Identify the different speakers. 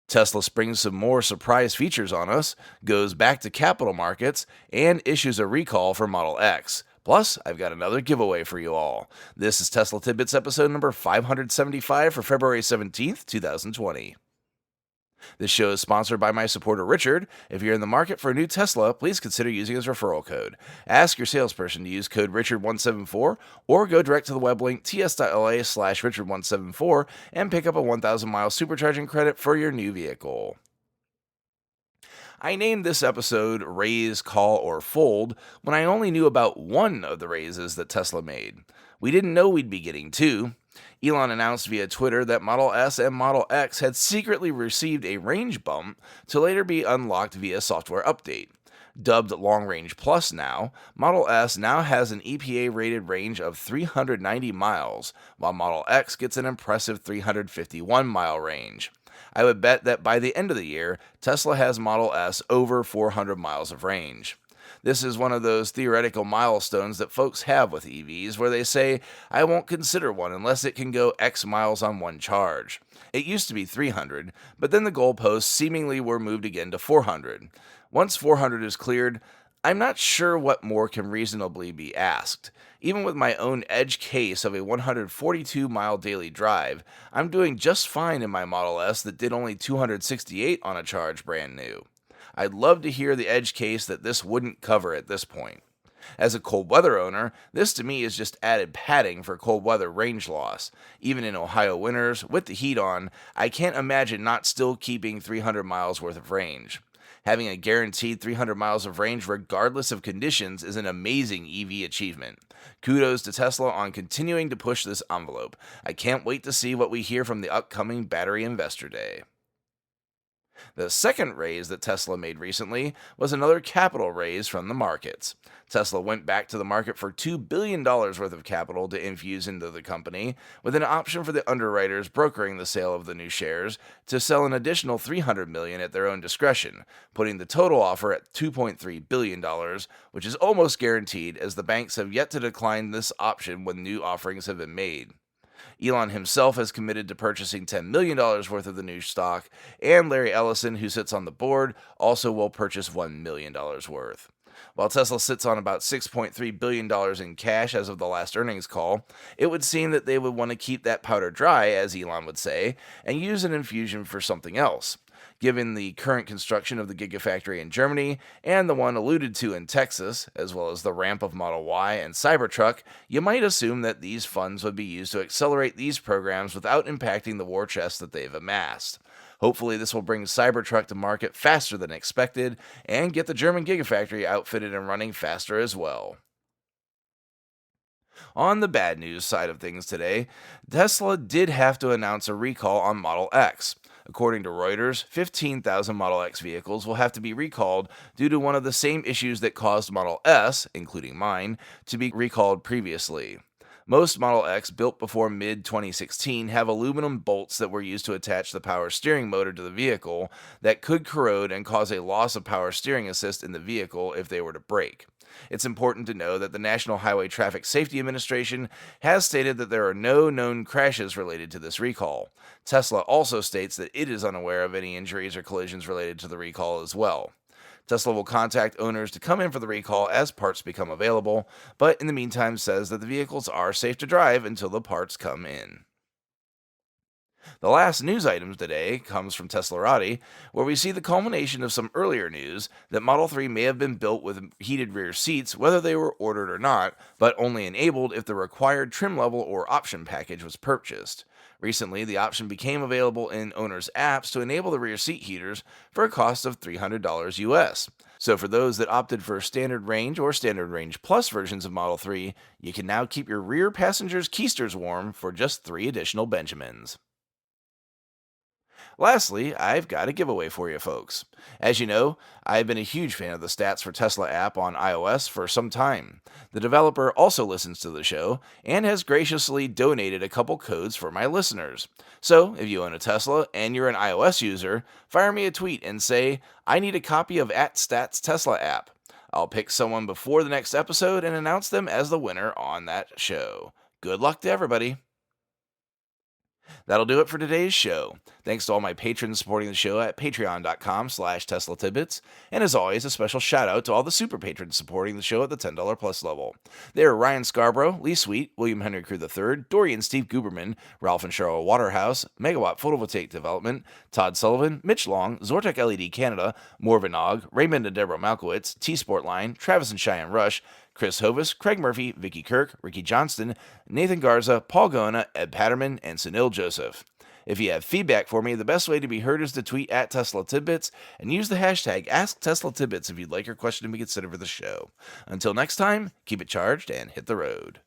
Speaker 1: Tesla springs some more surprise features on us, goes back to capital markets, and issues a recall for Model X. Plus, I've got another giveaway for you all. This is Tesla Tidbits episode number 575 for February 17th, 2020. This show is sponsored by my supporter Richard. If you're in the market for a new Tesla, please consider using his referral code. Ask your salesperson to use code Richard174 or go direct to the web link ts.la/Richard174 and pick up a 1,000-mile supercharging credit for your new vehicle. I named this episode Raise, Call, or Fold when I only knew about one of the raises that Tesla made. We didn't know we'd be getting two. Elon announced via Twitter that Model S and Model X had secretly received a range bump to later be unlocked via software update. Dubbed Long Range Plus now, Model S now has an EPA-rated range of 390 miles, while Model X gets an impressive 351-mile range. I would bet that by the end of the year, Tesla has Model S over 400 miles of range. This is one of those theoretical milestones that folks have with EVs where they say, I won't consider one unless it can go X miles on one charge. It used to be 300, but then the goalposts seemingly were moved again to 400. Once 400 is cleared, I'm not sure what more can reasonably be asked. Even with my own edge case of a 142-mile daily drive, I'm doing just fine in my Model S that did only 268 on a charge brand new. I'd love to hear the edge case that this wouldn't cover at this point. As a cold weather owner, this to me is just added padding for cold weather range loss. Even in Ohio winters, with the heat on, I can't imagine not still keeping 300 miles worth of range. Having a guaranteed 300 miles of range regardless of conditions is an amazing EV achievement. Kudos to Tesla on continuing to push this envelope. I can't wait to see what we hear from the upcoming Battery Investor Day. The second raise that Tesla made recently was another capital raise from the markets. Tesla went back to the market for $2 billion worth of capital to infuse into the company, with an option for the underwriters brokering the sale of the new shares to sell an additional $300 million at their own discretion, putting the total offer at $2.3 billion, which is almost guaranteed as the banks have yet to decline this option when new offerings have been made. Elon himself has committed to purchasing $10 million worth of the new stock, and Larry Ellison, who sits on the board, also will purchase $1 million worth. While Tesla sits on about $6.3 billion in cash as of the last earnings call, it would seem that they would want to keep that powder dry, as Elon would say, and use an infusion for something else. Given the current construction of the Gigafactory in Germany and the one alluded to in Texas, as well as the ramp of Model Y and Cybertruck, you might assume that these funds would be used to accelerate these programs without impacting the war chest that they've amassed. Hopefully this will bring Cybertruck to market faster than expected and get the German Gigafactory outfitted and running faster as well. On the bad news side of things today, Tesla did have to announce a recall on Model X. According to Reuters, 15,000 Model X vehicles will have to be recalled due to one of the same issues that caused Model S, including mine, to be recalled previously. Most Model X built before mid-2016 have aluminum bolts that were used to attach the power steering motor to the vehicle that could corrode and cause a loss of power steering assist in the vehicle if they were to break. It's important to know that the National Highway Traffic Safety Administration has stated that there are no known crashes related to this recall. Tesla also states that it is unaware of any injuries or collisions related to the recall as well. Tesla will contact owners to come in for the recall as parts become available, but in the meantime says that the vehicles are safe to drive until the parts come in. The last news item today comes from Teslarati, where we see the culmination of some earlier news that Model 3 may have been built with heated rear seats whether they were ordered or not, but only enabled if the required trim level or option package was purchased. Recently, the option became available in owners' apps to enable the rear seat heaters for a cost of $300 US. So for those that opted for Standard Range or Standard Range Plus versions of Model 3, you can now keep your rear passengers' keisters warm for just 3 additional Benjamins. Lastly, I've got a giveaway for you folks. As you know, I've been a huge fan of the Stats for Tesla app on iOS for some time. The developer also listens to the show and has graciously donated a couple codes for my listeners. So, if you own a Tesla and you're an iOS user, fire me a tweet and say, I need a copy of @Stats Tesla app. I'll pick someone before the next episode and announce them as the winner on that show. Good luck to everybody. That'll do it for today's show. Thanks to all my patrons supporting the show at patreon.com/Tesla Tidbits. And as always, a special shout out to all the super patrons supporting the show at the $10 plus level. They are Ryan Scarborough, Lee Sweet, William Henry Crew III, Dorian Steve Guberman, Ralph and Cheryl Waterhouse, Megawatt Photovoltaic Development, Todd Sullivan, Mitch Long, Zortec LED Canada, Morvan Og, Raymond and Deborah Malkowitz, T-Sport Line, Travis and Cheyenne Rush, Chris Hovis, Craig Murphy, Vicky Kirk, Ricky Johnston, Nathan Garza, Paul Gona, Ed Patterman, and Sunil Joseph. If you have feedback for me, the best way to be heard is to tweet at Tesla Tidbits and use the hashtag AskTeslaTidbits if you'd like your question to be considered for the show. Until next time, keep it charged and hit the road.